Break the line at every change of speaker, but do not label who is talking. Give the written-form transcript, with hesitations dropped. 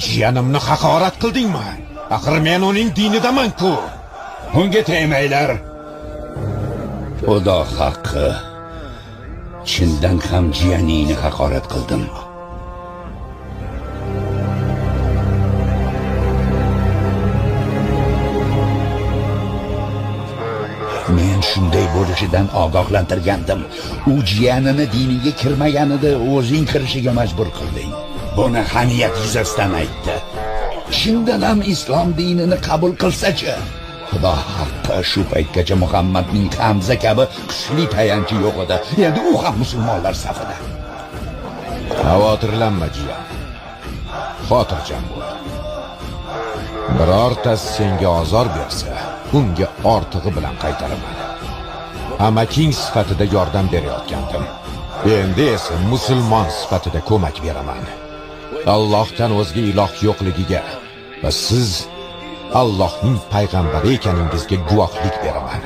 Jiyanimni haqorat qildingmi? Axir men uning dinidaman-ku.
Unga tegmanglar. Xudo haqqi. Chindan ham jiyaningni haqorat qildim. Men shunday bo'lishidan ogohlantirgandim. U jiyanini diniga kirmaganida o'zing kirishiga majbur qilding. Buni hamiyat yuzasidan aytdi. Chindan ham islom dinini qabul qilsa-chi? Xudo haqqi, shu paytgacha Muhammadning Hamza kabi kuchli tayanchi yo'q edi. Endi u ham musulmonlar safida.
Xavotirlanma jiyan. Xotirjam bo'l. Birortasi senga ozor bersa, unga ortig'i bilan qaytaraman. Amaking sifatida yordam berayotgandim. Endi esa musulmon sifatida ko'mak beraman. Allohdan o'zga iloh yo'qligiga va siz Allohning payg'ambari ekaningizga guvohlik beraman.